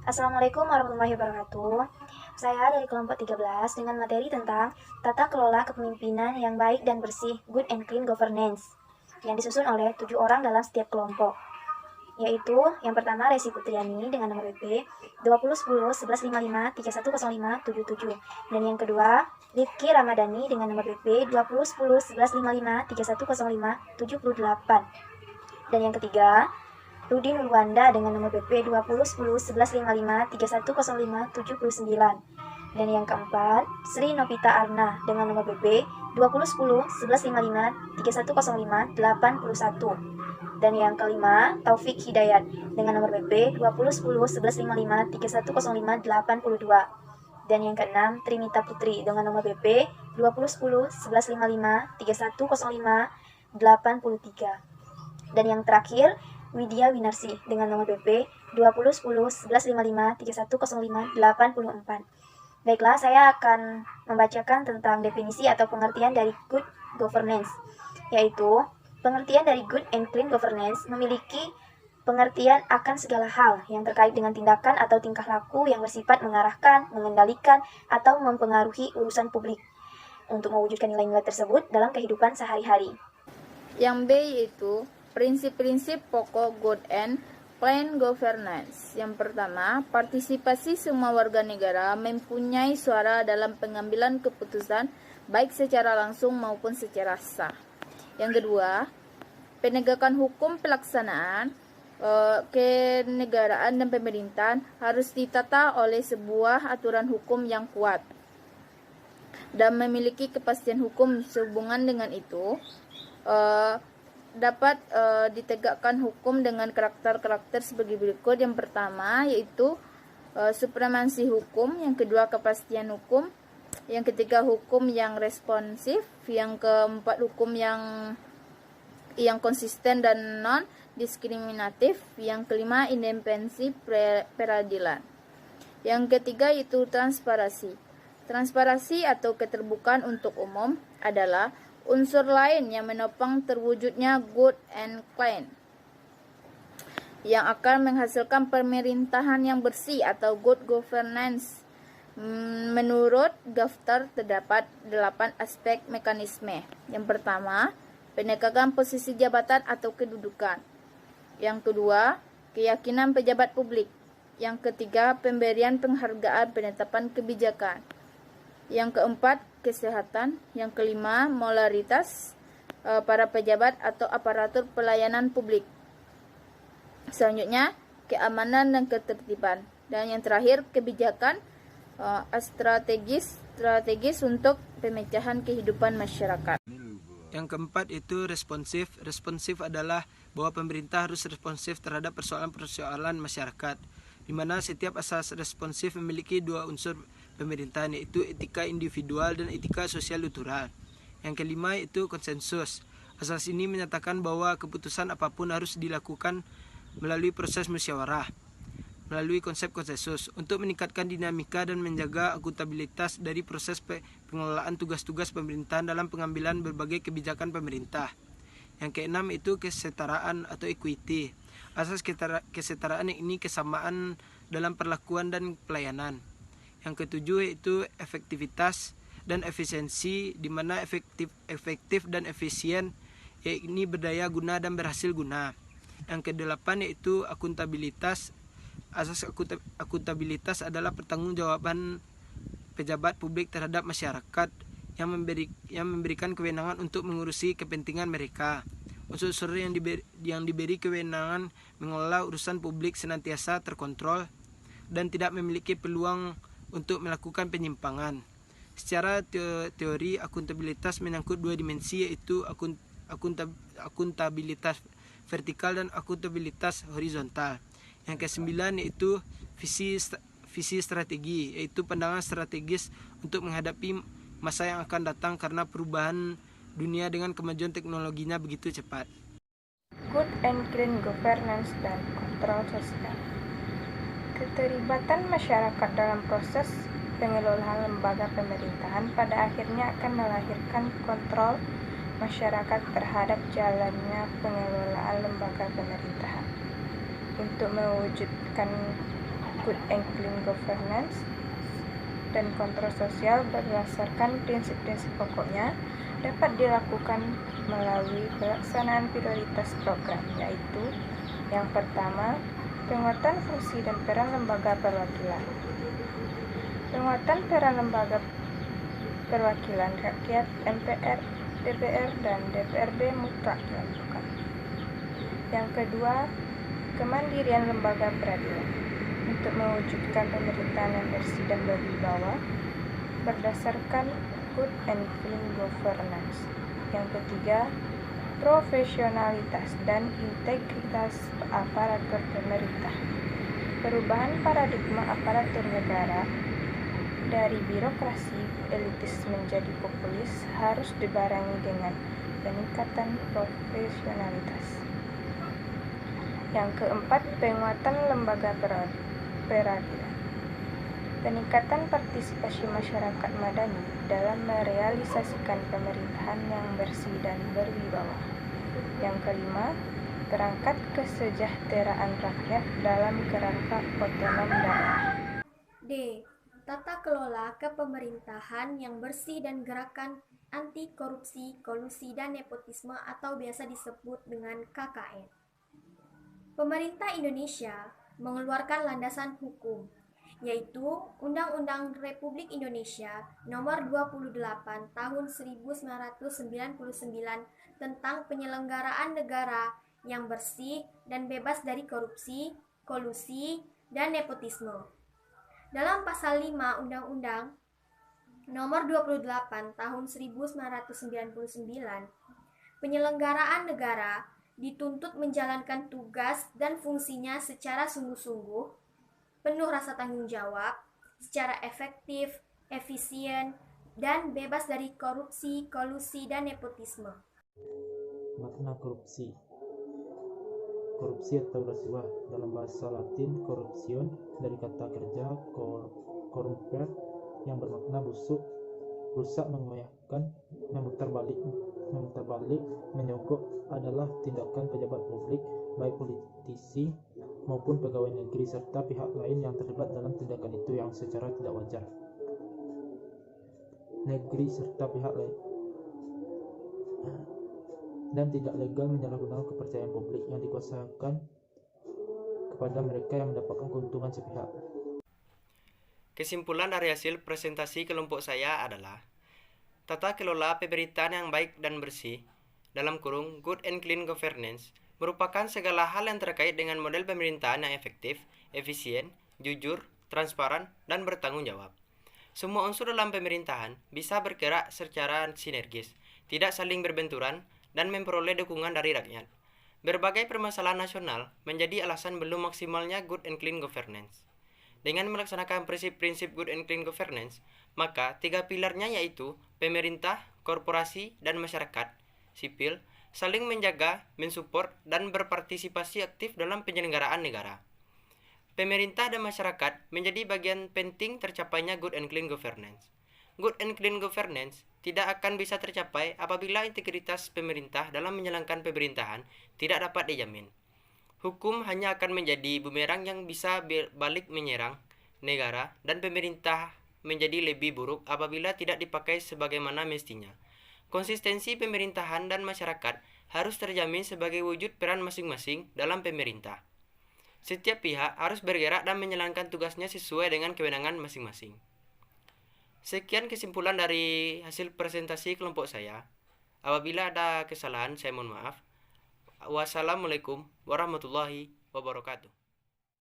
Assalamualaikum warahmatullahi wabarakatuh. Saya dari kelompok 13 dengan materi tentang tata kelola kepemimpinan yang baik dan bersih, good and clean governance, yang disusun oleh 7 orang dalam setiap kelompok. Yaitu yang pertama Resi Putriani dengan nomor BP 20101155310577, dan yang kedua Rifki Ramadhani dengan nomor BP 20101155310578, dan yang ketiga Rudi Nurwanda dengan nomor BP 20101155310579, dan yang keempat Sri Novita Arna dengan nomor BP 20101155310581, dan yang kelima Taufik Hidayat dengan nomor BP 20101155310582, dan yang keenam Trinita Putri dengan nomor BP 20101155310583, dan yang terakhir Widya Winarsi dengan nomor BP 20101155310584. Baiklah, saya akan membacakan tentang definisi atau pengertian dari good governance, yaitu pengertian dari good and clean governance memiliki pengertian akan segala hal yang terkait dengan tindakan atau tingkah laku yang bersifat mengarahkan, mengendalikan, atau mempengaruhi urusan publik untuk mewujudkan nilai-nilai tersebut dalam kehidupan sehari-hari. Yang B yaitu prinsip-prinsip pokok good and clean governance. Yang pertama, partisipasi semua warga negara mempunyai suara dalam pengambilan keputusan baik secara langsung maupun secara sah. Yang kedua, penegakan hukum pelaksanaan kenegaraan dan pemerintahan harus ditata oleh sebuah aturan hukum yang kuat dan memiliki kepastian hukum. Sehubungan dengan itu, dapat ditegakkan hukum dengan karakter-karakter sebagai berikut. Yang pertama yaitu supremasi hukum, yang kedua kepastian hukum, yang ketiga hukum yang responsif, yang keempat hukum yang konsisten dan non diskriminatif, yang kelima independensi peradilan. Yang ketiga yaitu transparansi. Transparansi atau keterbukaan untuk umum adalah unsur lain yang menopang terwujudnya good and clean, yang akan menghasilkan pemerintahan yang bersih atau good governance. Menurut Gaftar terdapat 8 aspek mekanisme. Yang pertama, penegakan posisi jabatan atau kedudukan. Yang kedua, keyakinan pejabat publik. Yang ketiga, pemberian penghargaan penetapan kebijakan. Yang keempat, kesehatan. Yang kelima, moralitas para pejabat atau aparatur pelayanan publik. Selanjutnya, keamanan dan ketertiban. Dan yang terakhir, kebijakan strategis untuk pemecahan kehidupan masyarakat. Yang keempat itu responsif. Responsif adalah bahwa pemerintah harus responsif terhadap persoalan-persoalan masyarakat, di mana setiap asas responsif memiliki 2 unsur pemerintahan, yaitu etika individual dan etika sosial kultural. Yang kelima itu konsensus. Asas ini menyatakan bahwa keputusan apapun harus dilakukan melalui proses musyawarah, melalui konsep konsensus, untuk meningkatkan dinamika dan menjaga akuntabilitas dari proses pengelolaan tugas-tugas pemerintahan dalam pengambilan berbagai kebijakan pemerintah. Yang keenam itu kesetaraan atau equity. Asas kesetaraan ini kesamaan dalam perlakuan dan pelayanan. Yang ketujuh yaitu efektivitas dan efisiensi, di mana efektif dan efisien yakni berdaya guna dan berhasil guna. Yang kedelapan yaitu akuntabilitas. Asas akuntabilitas adalah pertanggungjawaban pejabat publik terhadap masyarakat yang memberikan kewenangan untuk mengurusi kepentingan mereka. Unsur-unsur yang diberi kewenangan mengelola urusan publik senantiasa terkontrol dan tidak memiliki peluang untuk melakukan penyimpangan. Secara teori, akuntabilitas menyangkut 2 dimensi, yaitu akuntabilitas vertikal dan akuntabilitas horizontal. Yang ke-9 yaitu visi strategi, yaitu pandangan strategis untuk menghadapi masa yang akan datang karena perubahan dunia dengan kemajuan teknologinya begitu cepat. Good and clean governance dan kontrol sosial. Keterlibatan masyarakat dalam proses pengelolaan lembaga pemerintahan pada akhirnya akan melahirkan kontrol masyarakat terhadap jalannya pengelolaan lembaga pemerintahan. Untuk mewujudkan good and clean governance dan kontrol sosial berdasarkan prinsip-prinsip pokoknya dapat dilakukan melalui pelaksanaan prioritas program, yaitu yang pertama, penguatan fungsi dan peran lembaga perwakilan. Penguatan peran lembaga perwakilan rakyat MPR, DPR, dan DPRD mutlak dilakukan. Yang kedua, kemandirian lembaga peradilan untuk mewujudkan pemerintahan yang bersih dan berwibawa berdasarkan good and clean governance. Yang ketiga, profesionalitas dan integritas aparatur pemerintah. Perubahan paradigma aparatur negara dari birokrasi elitis menjadi populis harus dibarengi dengan peningkatan profesionalitas. Yang keempat, penguatan lembaga peradilan. Peningkatan partisipasi masyarakat madani dalam merealisasikan pemerintahan yang bersih dan berwibawa. Yang kelima, perangkat kesejahteraan rakyat dalam kerangka otonom daerah. D. Tata kelola kepemerintahan yang bersih dan gerakan anti korupsi, kolusi, dan nepotisme atau biasa disebut dengan KKN. Pemerintah Indonesia mengeluarkan landasan hukum, yaitu Undang-Undang Republik Indonesia Nomor 28 Tahun 1999 tentang penyelenggaraan negara yang bersih dan bebas dari korupsi, kolusi, dan nepotisme. Dalam pasal 5 Undang-Undang Nomor 28 Tahun 1999, penyelenggaraan negara dituntut menjalankan tugas dan fungsinya secara sungguh-sungguh, penuh rasa tanggung jawab, secara efektif, efisien, dan bebas dari korupsi, kolusi, dan nepotisme. Makna korupsi. Korupsi atau rasuah dalam bahasa Latin corruption dari kata kerja corrupere yang bermakna busuk, rusak, mengoyahkan, memutar balik, menyogok adalah tindakan pejabat publik, baik politisi maupun pegawai negeri serta pihak lain yang terlibat dalam tindakan itu yang secara tidak wajar. Negeri serta pihak lain dan tidak legal menyalahgunakan kepercayaan publik yang dikuasakan kepada mereka yang mendapatkan keuntungan sepihak. Kesimpulan dari hasil presentasi kelompok saya adalah tata kelola pemerintahan yang baik dan bersih dalam kurung good and clean governance merupakan segala hal yang terkait dengan model pemerintahan yang efektif, efisien, jujur, transparan, dan bertanggung jawab. Semua unsur dalam pemerintahan bisa bergerak secara sinergis, tidak saling berbenturan, dan memperoleh dukungan dari rakyat. Berbagai permasalahan nasional menjadi alasan belum maksimalnya good and clean governance. Dengan melaksanakan prinsip-prinsip good and clean governance, maka tiga pilarnya yaitu pemerintah, korporasi, dan masyarakat sipil saling menjaga, mensupport, dan berpartisipasi aktif dalam penyelenggaraan negara. Pemerintah dan masyarakat menjadi bagian penting tercapainya good and clean governance. Good and clean governance tidak akan bisa tercapai apabila integritas pemerintah dalam menjalankan pemerintahan tidak dapat dijamin. Hukum hanya akan menjadi bumerang yang bisa balik menyerang negara dan pemerintah menjadi lebih buruk apabila tidak dipakai sebagaimana mestinya. Konsistensi pemerintahan dan masyarakat harus terjamin sebagai wujud peran masing-masing dalam pemerintah. Setiap pihak harus bergerak dan menjalankan tugasnya sesuai dengan kewenangan masing-masing. Sekian kesimpulan dari hasil presentasi kelompok saya. Apabila ada kesalahan, saya mohon maaf. Wassalamualaikum warahmatullahi wabarakatuh.